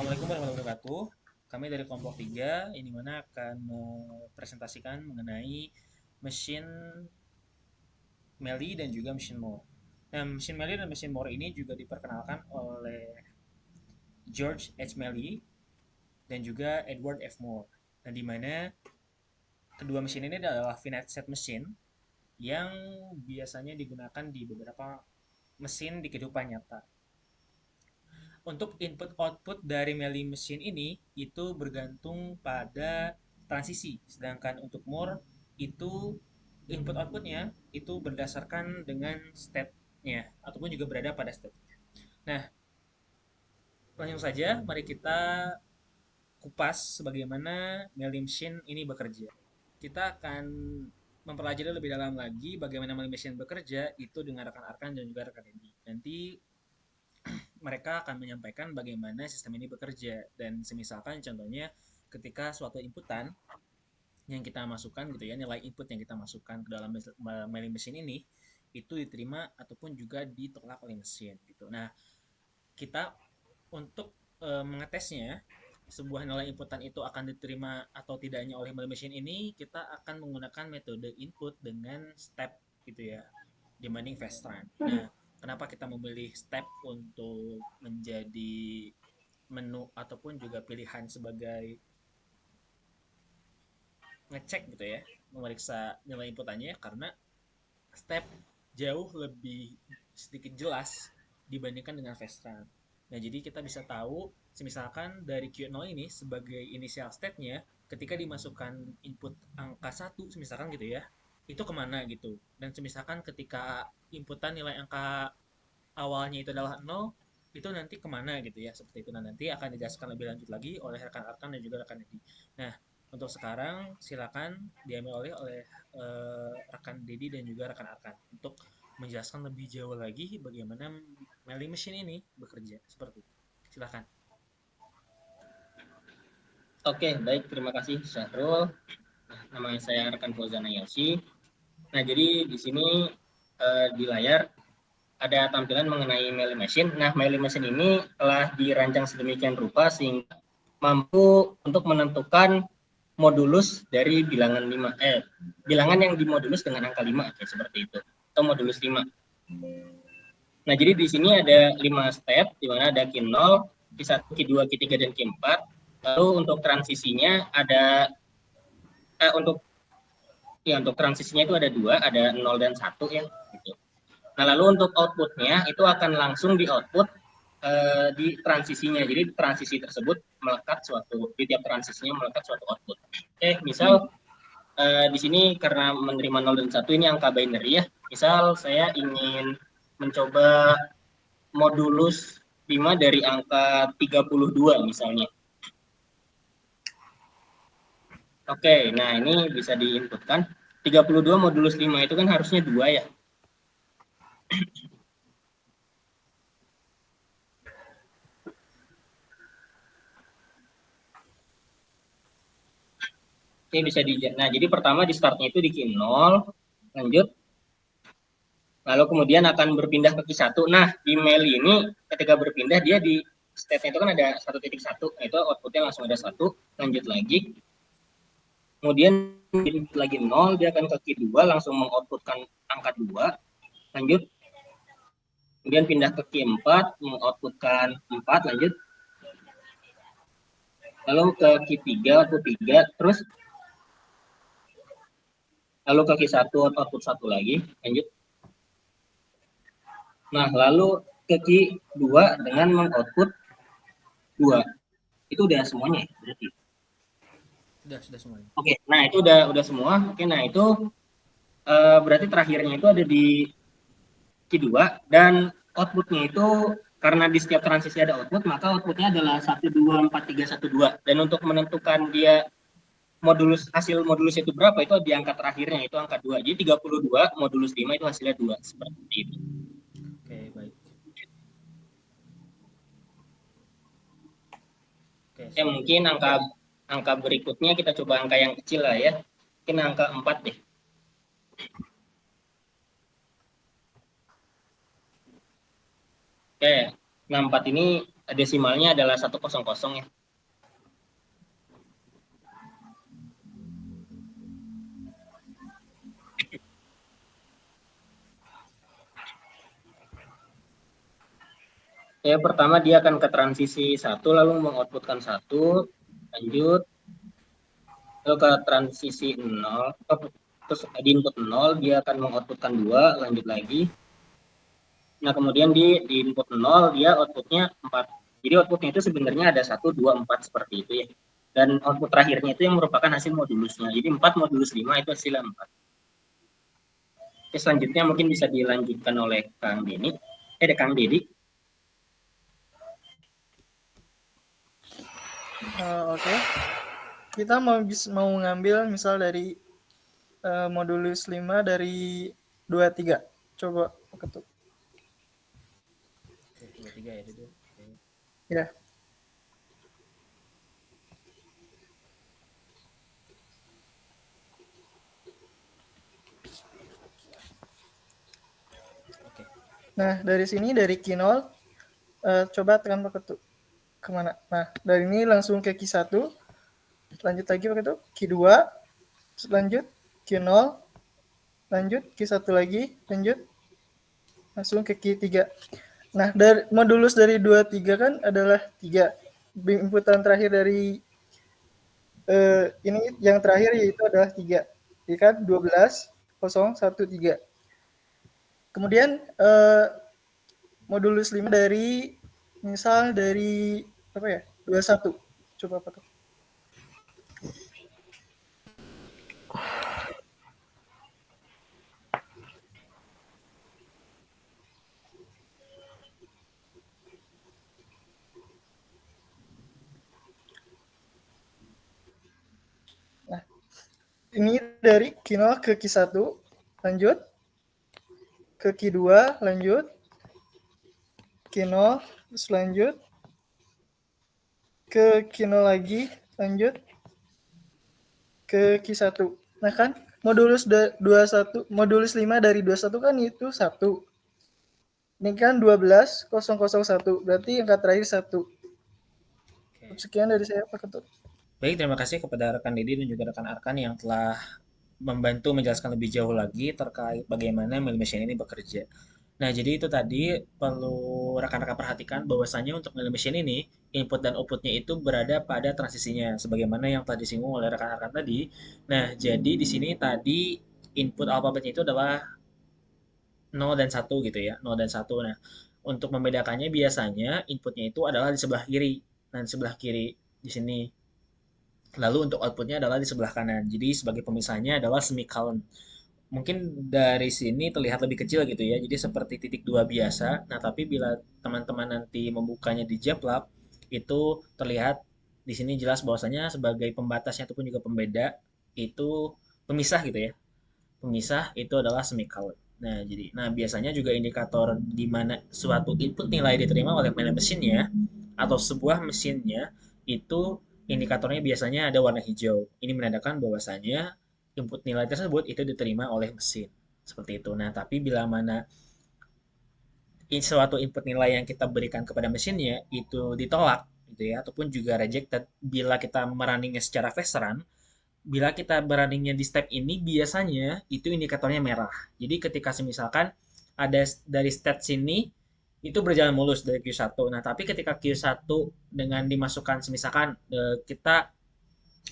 Assalamualaikum warahmatullahi wabarakatuh. Kami dari kelompok 3 ini mana akan mempresentasikan mengenai mesin Meili dan juga mesin Moore. Nah, mesin Meili dan mesin Moore ini juga diperkenalkan oleh George H. Meili dan juga Edward F. Moore. Nah, di mana kedua mesin ini adalah finite set mesin yang biasanya digunakan di beberapa mesin di kehidupan nyata. Untuk input output dari Meili mesin ini itu bergantung pada transisi, sedangkan untuk Moore itu input outputnya itu berdasarkan dengan state-nya ataupun juga berada pada state. Nah, langsung saja mari kita kupas sebagaimana Meili mesin ini bekerja. Kita akan mempelajari lebih dalam lagi bagaimana Meili mesin bekerja itu dengan rekan Arkan dan juga rekan Edi. Nanti mereka akan menyampaikan bagaimana sistem ini bekerja dan semisalkan contohnya ketika suatu inputan yang kita masukkan gitu ya, nilai input yang kita masukkan ke dalam mailing mesin ini itu diterima ataupun juga ditolak oleh mesin gitu. Nah, kita untuk mengetesnya sebuah nilai inputan itu akan diterima atau tidaknya oleh mailing mesin ini, kita akan menggunakan metode input dengan step gitu ya, dibanding fast run. Nah, kenapa kita memilih step untuk menjadi menu ataupun juga pilihan sebagai ngecek gitu ya, memeriksa nilai inputannya karena step jauh lebih sedikit jelas dibandingkan dengan fast run. Nah, jadi kita bisa tahu misalkan dari Q0 ini sebagai initial state-nya ketika dimasukkan input angka 1 misalkan gitu ya, itu kemana gitu. Dan misalkan ketika inputan nilai angka awalnya itu adalah 0, itu nanti kemana gitu ya, seperti itu. Nah, nanti akan dijelaskan lebih lanjut lagi oleh rekan Arkan dan juga rekan Dedi. Nah, untuk sekarang silakan diambil oleh rekan Dedi dan juga rekan Arkan untuk menjelaskan lebih jauh lagi bagaimana mailing machine ini bekerja seperti itu. Silakan. Oke, baik. Terima kasih, Syahrul. Nama saya Rekan Fauzana Yosi. Nah, jadi di sini di layar ada tampilan mengenai mailing machine. Nah, mailing machine ini telah dirancang sedemikian rupa sehingga mampu untuk menentukan modulus dari bilangan yang dimodulus dengan angka 5, kayak seperti itu. Atau modulus 5. Nah, jadi di sini ada 5 step, di mana ada Q0, Q1, Q2, Q3, dan Q4. Lalu untuk transisinya ada untuk transisinya itu ada 2, ada 0 dan 1 ya. Gitu. Nah, lalu untuk outputnya itu akan langsung di output di transisinya. Jadi transisi tersebut melekat di tiap transisinya melekat suatu output. Misal di sini karena menerima 0 dan 1 ini angka binary ya. Misal saya ingin mencoba modulus 5 dari angka 32 misalnya. Oke, nah ini bisa diinputkan. 32 modulus 5 itu kan harusnya 2 ya. Ini bisa nah, jadi pertama di startnya itu di Q0, lanjut, lalu kemudian akan berpindah ke Q1. Nah, di mail ini ketika berpindah dia di state-nya itu kan ada 1.1, itu outputnya langsung ada 1, lanjut lagi, kemudian lagi 0, dia akan ke Q2, langsung mengoutputkan angka 2, lanjut, kemudian pindah ke Q4, mengoutputkan 4, lanjut, lalu ke Q3, output 3, terus lalu ke Q1, output 1 lagi, lanjut. Nah, lalu ke Q2 dengan mengoutput 2. Itu udah semuanya berarti. Sudah semuanya. Oke, nah itu udah semua. Oke, nah itu berarti terakhirnya itu ada di Q2 dan outputnya itu karena di setiap transisi ada output, maka outputnya adalah 124312. Dan untuk menentukan dia hasil modulus itu berapa, itu di angka terakhirnya, itu angka 2. Jadi 32 modulus 5 itu hasilnya 2, seperti itu. Oke, baik. Oke, Ya, mungkin angka berikutnya kita coba angka yang kecil lah ya. Mungkin angka 4 deh. Oke, nah 4 ini desimalnya adalah 100 ya. Ya, pertama dia akan ke transisi 1 lalu mengoutputkan 1, lanjut ke transisi 0, terus di input 0 dia akan mengoutputkan 2, lanjut lagi. Nah, kemudian di input 0 dia outputnya 4. Jadi outputnya itu sebenarnya ada 1, 2, 4 seperti itu ya. Dan output terakhirnya itu yang merupakan hasil modulusnya. Jadi 4 modulus 5 itu hasilnya 4. Oke, selanjutnya mungkin bisa dilanjutkan oleh Kang Denny. Kang Dedi. Oke. Kita mau ngambil misal dari modulus 5 dari 23. Coba ketuk. 23 ya itu. Ya. Oke. Nah, dari sini dari Q0 coba tekan pakai ketuk. Kemana? Nah, dari ini langsung ke Q1. Lanjut lagi pakai ketuk. Q2. Lanjut Q0. Lanjut Q1 lagi. Lanjut. Langsung ke Q3. Nah, dari modulus dari 23 kan adalah 3. Inputan terakhir dari ini yang terakhir yaitu adalah 3. Jadi kan 12, 0, 1, 3. Kemudian modulus 5 dari misal dari apa ya? 21. Coba apa tuh? Nah, ini dari Q0 ke Q1, lanjut ke Q2, lanjut Q0, terus lanjut ke Q0 lagi, lanjut ke Q1. Nah kan modulus 21, modulus 5 dari 21 kan itu 1. Ini kan 12,001. Berarti angka terakhir 1. Oke. Sekian dari saya Pak Ketut. Baik, terima kasih kepada rekan Dedi dan juga rekan Arkan yang telah membantu menjelaskan lebih jauh lagi terkait bagaimana mill machine ini bekerja. Nah, jadi itu tadi perlu rekan-rekan perhatikan bahwasanya untuk mill machine ini input dan outputnya itu berada pada transisinya sebagaimana yang tadi disinggung oleh rekan-rekan tadi. Nah, jadi di sini tadi input alfabetnya itu adalah 0 dan 1 gitu ya, 0 dan 1. Nah, untuk membedakannya biasanya inputnya itu adalah di sebelah kiri. Nah, di sebelah kiri di sini. Lalu untuk outputnya adalah di sebelah kanan. Jadi sebagai pemisahnya adalah semicolon. Mungkin dari sini terlihat lebih kecil gitu ya. Jadi seperti titik dua biasa. Nah, tapi bila teman-teman nanti membukanya di JabLab, itu terlihat di sini jelas bahwasanya sebagai pembatasnya ataupun juga pembeda itu pemisah gitu ya. Pemisah itu adalah semicolon. Nah, biasanya juga indikator di mana suatu input nilai diterima oleh mesinnya atau sebuah mesinnya itu indikatornya biasanya ada warna hijau. Ini menandakan bahwasanya input nilai tersebut itu diterima oleh mesin. Seperti itu. Nah, tapi bila mana suatu input nilai yang kita berikan kepada mesinnya itu ditolak gitu ya ataupun juga rejected bila kita merunningnya secara fast run, bila kita berunningnya di step ini biasanya itu indikatornya merah. Jadi ketika misalkan ada dari state sini itu berjalan mulus dari Q1. Nah, tapi ketika Q1 dengan dimasukkan misalkan kita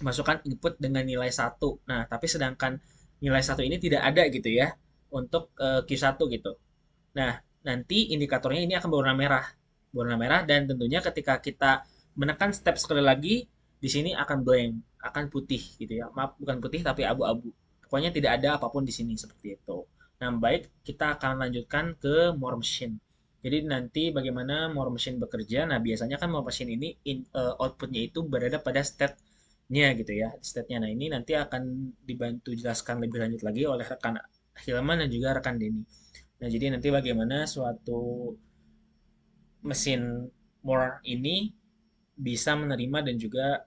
masukkan input dengan nilai 1. Nah, tapi sedangkan nilai 1 ini tidak ada gitu ya untuk Q1 gitu. Nah, nanti indikatornya ini akan berwarna merah. Berwarna merah dan tentunya ketika kita menekan step sekali lagi di sini akan blank, akan putih gitu ya. Maaf, bukan putih tapi abu-abu. Pokoknya tidak ada apapun di sini seperti itu. Nah, baik, kita akan lanjutkan ke more machine. Jadi nanti bagaimana more machine bekerja. Nah, biasanya kan more machine ini outputnya itu berada pada state-nya gitu ya. State-nya. Nah, ini nanti akan dibantu jelaskan lebih lanjut lagi oleh rekan Hilman dan juga rekan Denny. Nah, jadi nanti bagaimana suatu mesin more ini bisa menerima dan juga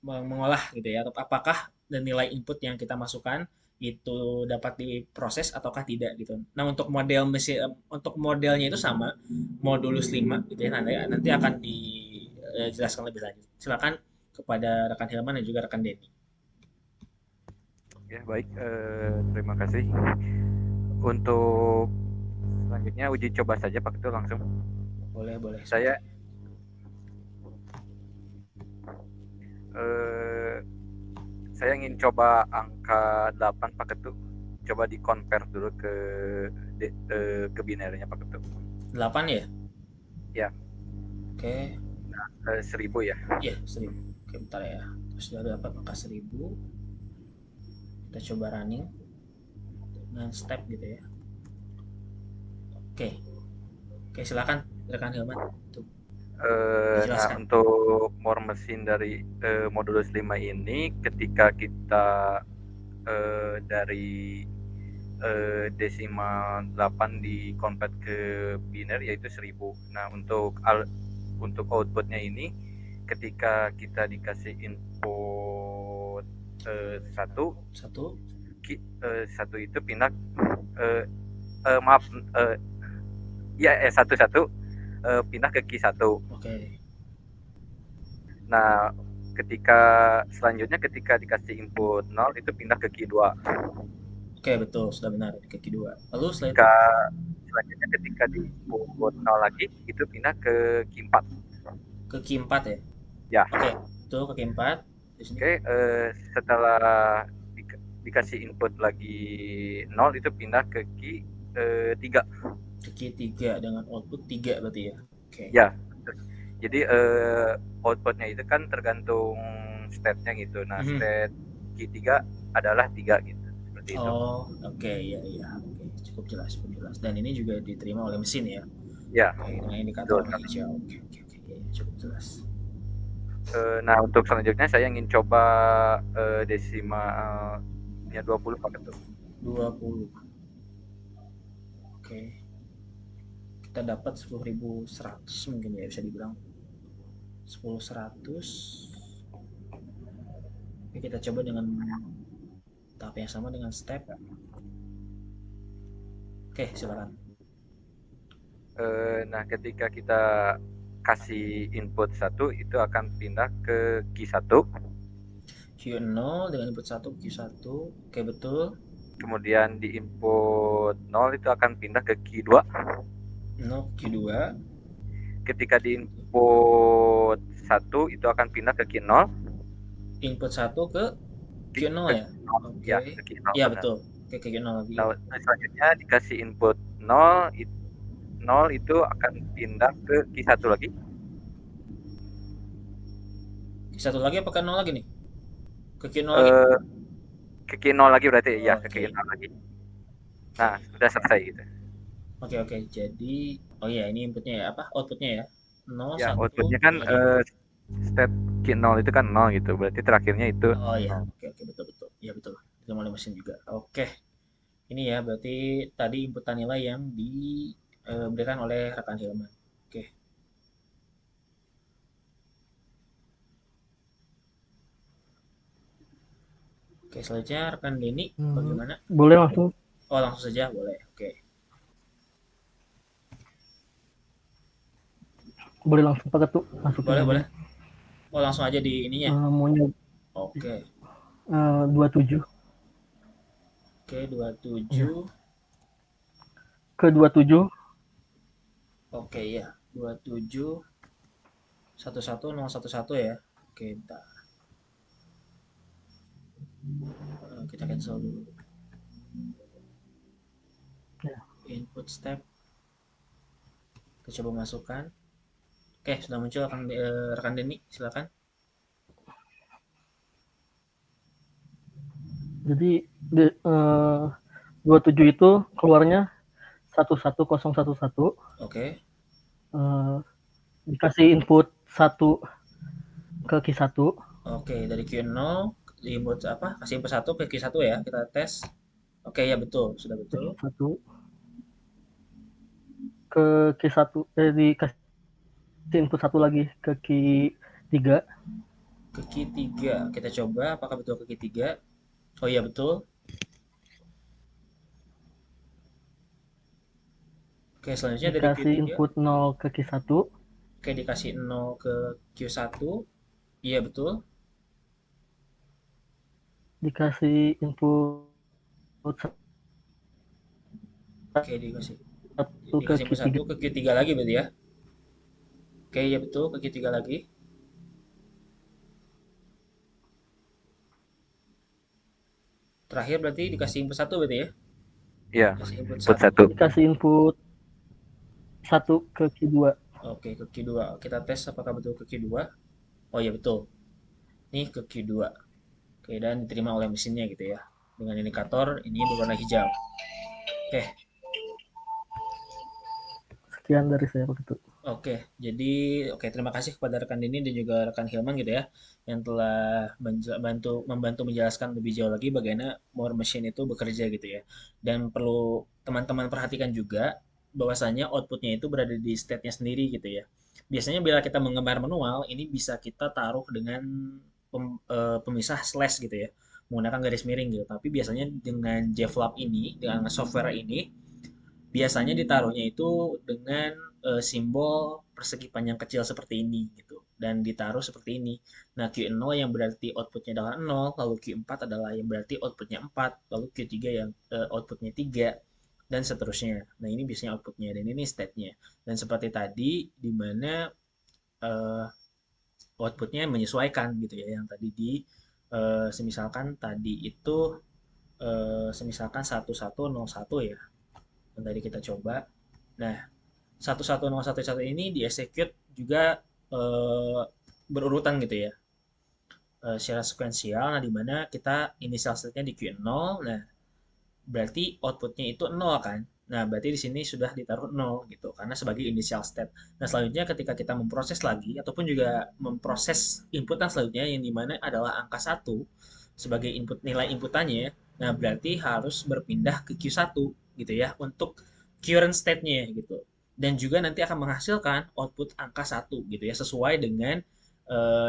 mengolah gitu ya, atau apakah dan nilai input yang kita masukkan itu dapat diproses ataukah tidak gitu. Nah, untuk model mesin untuk modelnya itu sama, Modulus 5 gitu ya. Nanti akan dijelaskan lebih lanjut. Silakan kepada rekan Hilman dan juga rekan Denny. Ya, baik. Terima kasih. Untuk selanjutnya uji coba saja Pak Ketua langsung. Boleh, boleh. Saya eh, saya ingin coba angka 8 Pak Ketua. Coba di-convert dulu ke binernya Pak Ketua. 8 ya? Ya. Oke. 1000 ya. Iya, 1000. Oke, bentar ya. Terus sudah dapat angka 1000. Kita coba running dengan step gitu ya. Oke. Oke, silakan rekan Hilman. Tuh, Nah, dijelaskan. untuk more mesin dari Modulus 5 ini ketika kita dari desimal 8 di-convert ke biner yaitu 1000. Nah, untuk outputnya ini ketika kita dikasih input 1 itu pindah maaf pindah ke Q1. Oke. Nah, selanjutnya ketika dikasih input 0 itu pindah ke Q2. Oke, betul, sudah benar ke Q2. Lalu setelah itu Selanjutnya ketika di input 0 lagi itu pindah ke Q4. ke Q4 ya? Ya. Oke, betul ke Q4. Oke, setelah dikasih input lagi 0 itu pindah ke Q3. Ke Q3 dengan output 3 berarti ya? Oke. Ya. Jadi outputnya itu kan tergantung state-nya gitu. Nah, state Q3 adalah 3 gitu. Seperti itu. Oh, oke, iya. Oke, cukup jelas. Dan ini juga diterima oleh mesin ya? Ya. Oke, dengan indikator hijau. Oke, cukup jelas. Nah, untuk selanjutnya saya ingin coba desimalnya 20 Pak Ketua. 20. Oke. Kita dapat 10.100 mungkin ya bisa dibilang. 10.100. Oke, kita coba dengan tahap yang sama dengan step. Oke, silakan. Nah, ketika kita kasih input 1 itu akan pindah ke Q1. Q0 dengan input 1 Q1. Oke, betul. Kemudian di input 0 itu akan pindah ke Q2. 0 Q2. Ketika di input 1 itu akan pindah ke Q0. Input 1 ke Q0 ya? Oke. Ya, ke Q0. Ya, betul. Oke, ke Q0 lagi. Nah, selanjutnya dikasih input 0 itu akan pindah ke Q1 lagi. Q1 lagi apa ke 0 lagi nih? Ke Q0 lagi? Ke Q0 lagi berarti ya, ke Q0 lagi. Nah, sudah selesai gitu. Oke. Jadi, oh iya ini inputnya ya, apa? Outputnya ya? 0, Ya, 1, outputnya kan state Q0 itu kan 0 gitu. Berarti terakhirnya itu. Oh iya, oke, betul. Ya betul. Itu mulai mesin juga. Oke. Ini ya berarti tadi inputan nilai yang diberikan oleh rekan Hilman. Oke. Oke, selanjutnya rekan Denny bagaimana? Boleh langsung. Oh, langsung saja boleh. Oke. Boleh langsung Pak Ketua. Boleh. Oh, langsung aja di ininya. Maunya Oke. 27. Oke, 27. Ke 27. Oke, ya. 27 11011 ya. Oke, bentar. Kita cancel dulu. Input step. Kita coba masukkan. Oke, sudah muncul rekan Denny, silakan. Jadi 27 itu keluarnya 11011. Oke. Dikasih input 1 ke Q1. Oke, dari Q0 di input apa? Kasih input 1 ke Q1 ya, kita tes. Oke, ya betul, sudah betul. Ke Q1 dikasih input 1 lagi ke Q3. Ke Q3, kita coba apakah betul ke Q3. Oh iya betul. Oke, selanjutnya dari Dikasih Q3. input 0 ke Q1. Oke, dikasih 0 ke Q1. Iya, betul. Dikasih input Oke, dikasih 1 ke dikasih input 1 Q3. ke Q3 lagi berarti ya. Oke, iya betul, ke Q3 lagi. Terakhir berarti dikasih input 1 berarti ya. Iya, Dikasih input input 1. 1. Dikasih input 1 ke Q2. Oke, ke Q2. Kita tes apakah betul ke Q2. Oh iya betul. Nih ke Q2. Oke, dan diterima oleh mesinnya gitu ya. Dengan indikator ini berwarna hijau. Oke, Sekian dari saya Pak Ketut. oke. Jadi, oke, terima kasih kepada rekan Dini dan juga rekan Hilman gitu ya, yang telah membantu menjelaskan lebih jauh lagi bagaimana More Machine itu bekerja gitu ya. Dan perlu teman-teman perhatikan juga bahwasanya outputnya itu berada di state-nya sendiri gitu ya. Biasanya bila kita menggambar manual, ini bisa kita taruh dengan pemisah slash gitu ya, menggunakan garis miring gitu. Tapi biasanya dengan JFlap ini, dengan software ini, biasanya ditaruhnya itu dengan simbol persegi panjang kecil seperti ini gitu dan ditaruh seperti ini. Nah, Q0 yang berarti outputnya adalah 0, lalu Q4 adalah yang berarti outputnya 4, lalu Q3 yang outputnya 3 dan seterusnya. Nah, ini biasanya outputnya dan ini state-nya. Dan seperti tadi di mana uh, outputnya menyesuaikan gitu ya, yang tadi di semisalkan tadi itu semisalkan 1101 ya yang tadi kita coba. Nah, 11011 ini di execute juga eh, berurutan gitu ya, secara sekuensial. Nah, di mana kita initial state-nya di Q0. Nah, berarti outputnya itu 0 kan. Nah, berarti di sini sudah ditaruh 0 gitu karena sebagai initial state. Nah, selanjutnya ketika kita memproses lagi ataupun juga memproses input yang selanjutnya yang dimana adalah angka 1 sebagai input nilai inputannya, nah berarti harus berpindah ke Q1 gitu ya untuk current state-nya gitu. Dan juga nanti akan menghasilkan output angka 1 gitu ya sesuai dengan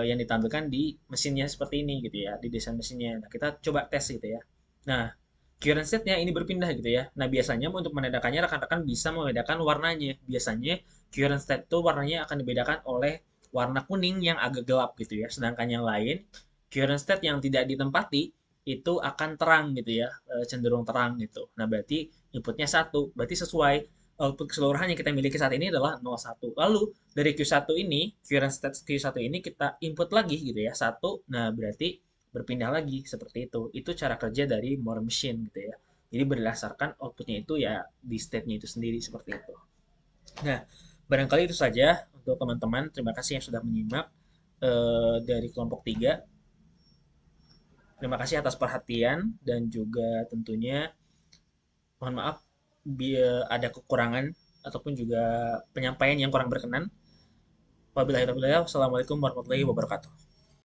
yang ditampilkan di mesinnya seperti ini gitu ya, di desain mesinnya. Nah, kita coba tes gitu ya. Nah, current state-nya ini berpindah gitu ya. Nah, biasanya untuk membedakannya rekan-rekan bisa membedakan warnanya. Biasanya current state itu warnanya akan dibedakan oleh warna kuning yang agak gelap gitu ya. Sedangkan yang lain, current state yang tidak ditempati itu akan terang gitu ya, cenderung terang gitu. Nah, berarti inputnya 1, berarti sesuai output keseluruhan yang kita miliki saat ini adalah 01. Lalu dari Q1 ini, current state Q1 ini kita input lagi gitu ya, 1. Nah, berarti berpindah lagi seperti itu. Itu cara kerja dari More Machine gitu ya. Jadi berdasarkan outputnya itu ya di state-nya itu sendiri seperti itu. Nah, barangkali itu saja untuk teman-teman. Terima kasih yang sudah menyimak dari kelompok 3. Terima kasih atas perhatian dan juga tentunya mohon maaf ada kekurangan ataupun juga penyampaian yang kurang berkenan. Wabillahi taufiq, wassalamualaikum warahmatullahi wabarakatuh.